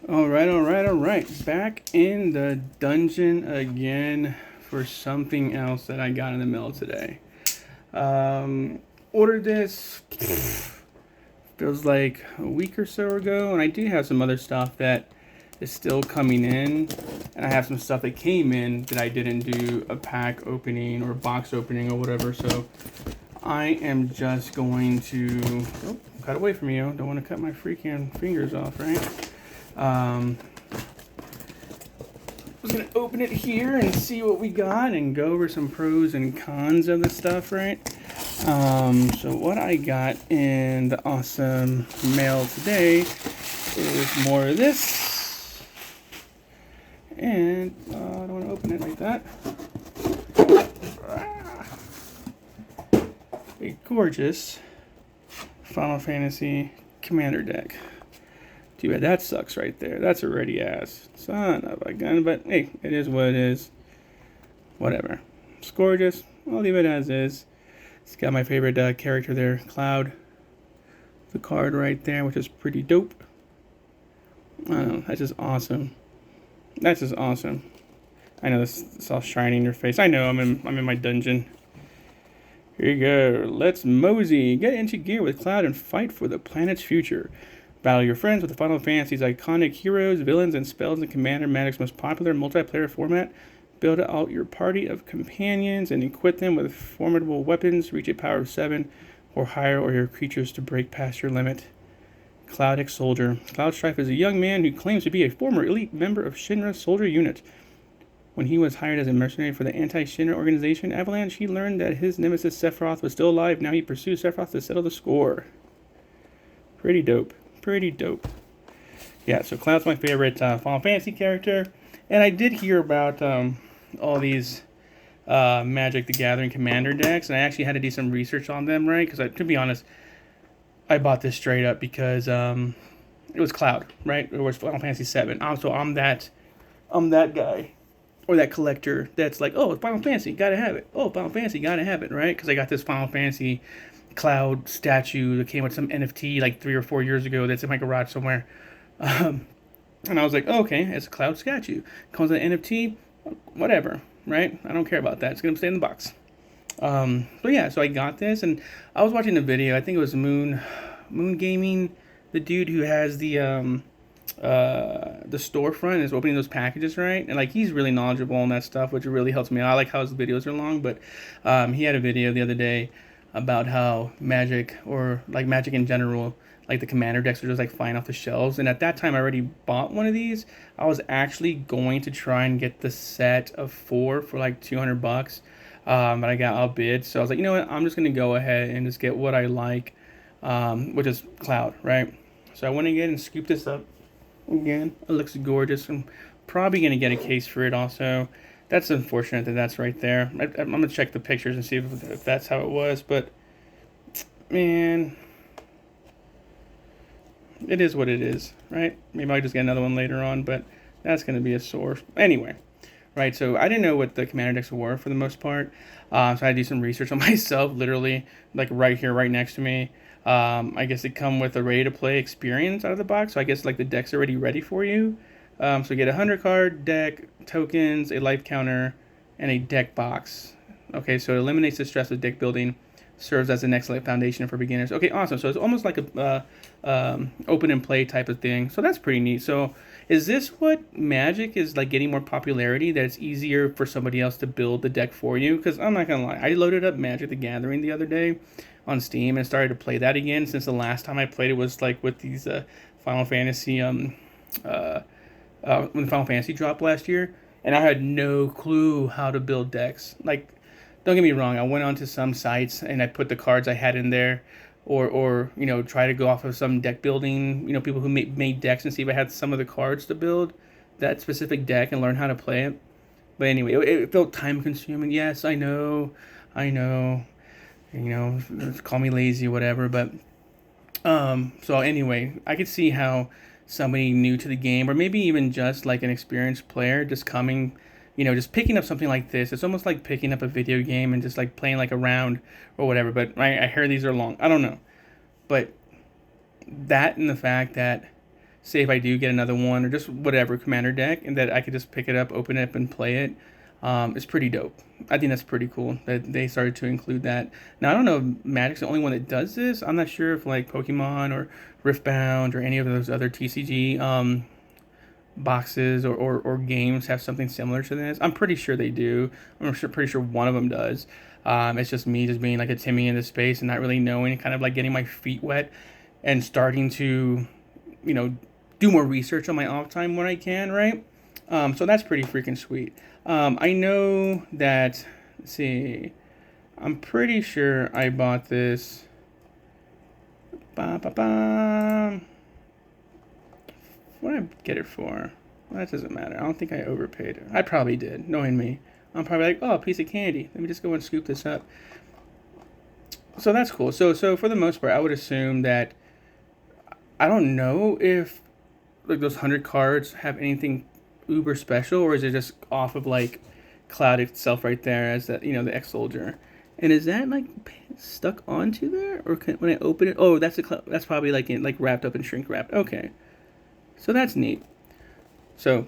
All right. Back in the dungeon again for something else that I got in the mail today. Ordered this feels like a week or so ago, and I do have some other stuff that is still coming in, and I have some stuff that came in that I didn't do a pack opening or box opening or whatever. So I am just going to cut away from you. Don't want to cut my freaking fingers off, right? I was gonna open it here and see what we got and go over some pros and cons of the stuff, right? So what I got in the awesome mail today is more of this, and I don't want to open it like that. A gorgeous Final Fantasy Commander deck. Too bad that sucks right there. That's a ready ass son of a gun, but hey, it is what it is. Whatever. It's gorgeous. I'll leave it as is. It's got my favorite character there, Cloud. The card right there, which is pretty dope. I don't know, that's just awesome. That's just awesome. I know this all shiny in your face. I know I'm in my dungeon. Here you go. Let's mosey. Get into gear with Cloud and fight for the planet's future. Battle your friends with the Final Fantasy's iconic heroes, villains, and spells in Commander Magic's most popular multiplayer format. Build out your party of companions and equip them with formidable weapons. Reach a power of 7 or higher, or your creatures to break past your limit. Cloud X Soldier. Cloud Strife is a young man who claims to be a former elite member of Shinra's soldier unit. When he was hired as a mercenary for the anti-Shinra organization Avalanche, he learned that his nemesis Sephiroth was still alive. Now he pursues Sephiroth to settle the score. Pretty dope. Pretty dope. Yeah, so Cloud's my favorite Final Fantasy character. And I did hear about all these Magic the Gathering Commander decks, and I actually had to do some research on them, right? Because to be honest, I bought this straight up because it was Cloud, right? It was Final Fantasy 7. So I'm that guy. Or that collector that's like, oh, it's Final Fantasy, gotta have it. Oh, Final Fantasy, gotta have it, right? Because I got this Final Fantasy Cloud statue that came with some NFT like 3 or 4 years ago that's in my garage somewhere. And I was like, oh, okay, it's a Cloud statue. Comes with an NFT, whatever, right? I don't care about that. It's going to stay in the box. So I got this, and I was watching the video. I think it was Moon Gaming, the dude who has the storefront is opening those packages, right? And like he's really knowledgeable on that stuff, which really helps me. I like how his videos are long, but he had a video the other day about how Magic, or like Magic in general, like the commander decks are just like flying off the shelves. And at that time I already bought one of these. I was actually going to try and get the set of 4 for like $200. But I got outbid. So I was like, you know what, I'm just gonna go ahead and just get what I like, which is Cloud, right? So I went again and scooped this up. Again, it looks gorgeous. I'm probably going to get a case for it also. That's unfortunate that that's right there. I'm going to check the pictures and see if that's how it was. But, man, it is what it is, right? Maybe I'll just get another one later on, but that's going to be a sore. Anyway, right, so I didn't know what the commander decks were for the most part. So I had to do some research on myself, literally, like right here, right next to me. I guess they come with a ready-to-play experience out of the box, so I guess like the deck's already ready for you. So you get a 100-card deck, tokens, a life counter, and a deck box. Okay, so it eliminates the stress of deck building, serves as an excellent foundation for beginners. Okay, awesome. So it's almost like a open and play type of thing. So that's pretty neat. So is this what Magic is like getting more popularity? That it's easier for somebody else to build the deck for you? Because I'm not gonna lie, I loaded up Magic the Gathering the other day on Steam and started to play that again. Since the last time I played it was like with these Final Fantasy when the Final Fantasy dropped last year, and I had no clue how to build decks. Like, don't get me wrong, I went onto some sites and I put the cards I had in there, or try to go off of some deck building, people who made decks, and see if I had some of the cards to build that specific deck and learn how to play it. But anyway, it felt time consuming. Yes, I know, call me lazy, whatever. But so anyway, I could see how somebody new to the game, or maybe even just like an experienced player, just coming, just picking up something like this. It's almost like picking up a video game and just like playing like a round or whatever. But I hear these are long. I don't know. But that, and the fact that say if I do get another one or just whatever commander deck, and that I could just pick it up, open it up, and play it. It's pretty dope. I think that's pretty cool that they started to include that. Now I don't know if Magic's the only one that does this. I'm not sure if like Pokemon or Riftbound or any of those other TCG boxes or games have something similar to this. I'm pretty sure they do. Pretty sure one of them does. It's just me just being like a Timmy in the space and not really knowing, kind of like getting my feet wet and starting to, you know, do more research on my off time when I can, right? So that's pretty freaking sweet. I know that, let's see, I'm pretty sure I bought this. Ba, ba, ba. What did I get it for? Well, that doesn't matter. I don't think I overpaid. I probably did, knowing me. I'm probably like, oh, a piece of candy. Let me just go and scoop this up. So that's cool. So for the most part, I would assume that, I don't know if like those 100 cards have anything uber special, or is it just off of like Cloud itself right there as that, you know, the X Soldier. And is that like stuck onto there, or when I open it? Oh, that's probably like wrapped up and shrink wrapped. Okay, so that's neat. So,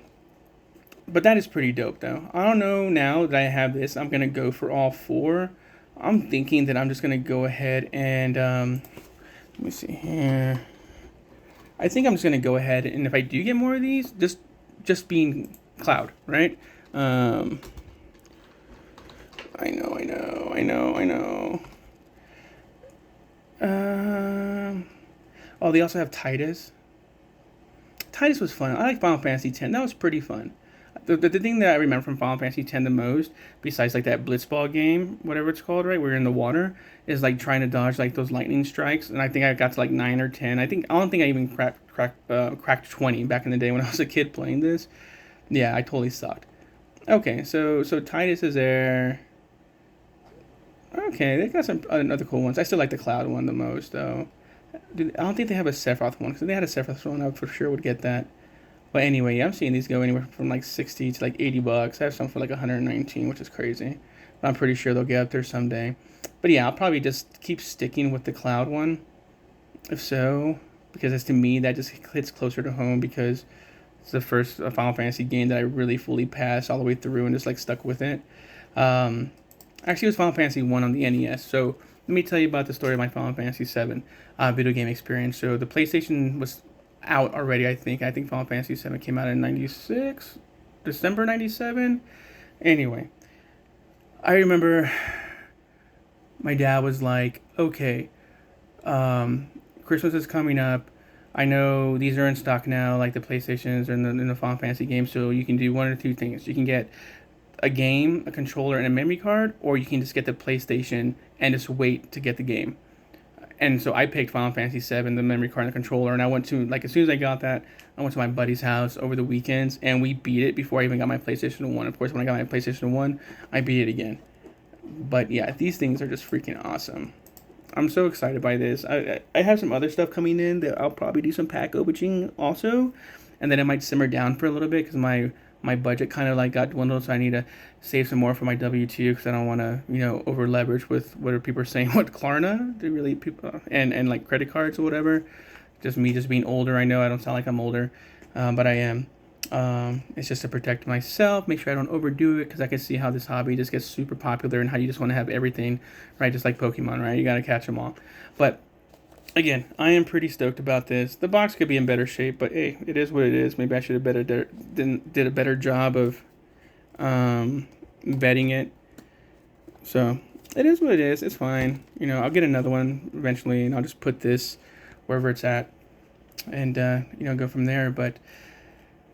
but that is pretty dope though. I don't know, now that I have this, I'm gonna go for all four. I'm thinking that I'm just gonna go ahead and let me see here. I think I'm just gonna go ahead, and if I do get more of these, just being Cloud, right? I know. Oh, they also have Titus. Titus was fun. I like Final Fantasy X. That was pretty fun. The thing that I remember from Final Fantasy X the most, besides like that Blitzball game, whatever it's called, right, where you're in the water, is like trying to dodge like those lightning strikes. And I think I got to like 9 or 10. I don't think I even cracked 20 back in the day when I was a kid playing this. Yeah, I totally sucked. Okay, so Titus is there. Okay, they got some other cool ones. I still like the Cloud one the most, though. Dude, I don't think they have a Sephiroth one, because if they had a Sephiroth one, I for sure would get that. But anyway, yeah, I'm seeing these go anywhere from like 60 to like 80 bucks. I have some for like 119, which is crazy. But I'm pretty sure they'll get up there someday. But yeah, I'll probably just keep sticking with the Cloud one, if so, because as to me, that just hits closer to home, because it's the first Final Fantasy game that I really fully passed all the way through and just like stuck with it. Actually, it was Final Fantasy 1 on the NES. So let me tell you about the story of my Final Fantasy 7 video game experience. So the PlayStation was out already, I think. I think Final Fantasy 7 came out in 96, December 97. Anyway, I remember my dad was like, okay, Christmas is coming up. I know these are in stock now, like the PlayStations and the Final Fantasy games, so you can do one or two things. You can get a game, a controller, and a memory card, or you can just get the PlayStation and just wait to get the game. And so I picked Final Fantasy 7, the memory card and the controller, and I went to, like, as soon as I got that, I went to my buddy's house over the weekends, and we beat it before I even got my PlayStation 1. Of course, when I got my PlayStation 1, I beat it again. But yeah, these things are just freaking awesome. I'm so excited by this. I have some other stuff coming in that I'll probably do some pack opening also, and then it might simmer down for a little bit because my budget kind of like got dwindled, so I need to save some more for my W2 because I don't want to, you know, over leverage with what people are saying with Klarna. They really people and like credit cards or whatever. Just me just being older. I know I don't sound like I'm older, but I am. It's just to protect myself, make sure I don't overdo it, because I can see how this hobby just gets super popular and how you just want to have everything, right? Just like Pokemon, right? You got to catch them all. But again, I am pretty stoked about this. The box could be in better shape, but hey, it is what it is. Maybe I should have did a better job of vetting it. So it is what it is. It's fine. You know, I'll get another one eventually, and I'll just put this wherever it's at, and you know, go from there. But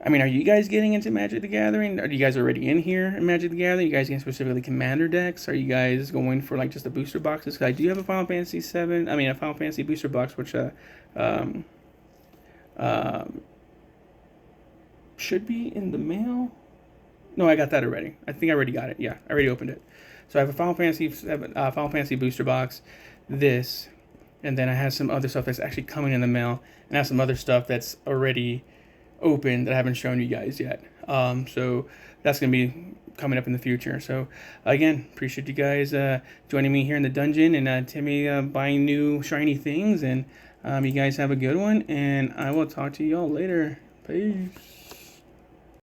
I mean, are you guys getting into Magic the Gathering? Are you guys already in here in Magic the Gathering? Are you guys getting specifically Commander decks? Are you guys going for like just the booster boxes? Because I do have a Final Fantasy 7. I mean, a Final Fantasy booster box, which should be in the mail. No, I got that already. I think I already got it. Yeah, I already opened it. So I have a Final Fantasy 7, Final Fantasy booster box. This, and then I have some other stuff that's actually coming in the mail, and I have some other stuff that's already open that I haven't shown you guys yet. So that's gonna be coming up in the future. So again, appreciate you guys joining me here in the dungeon, and Timmy buying new shiny things, and You guys have a good one, and I will talk to y'all later. Peace.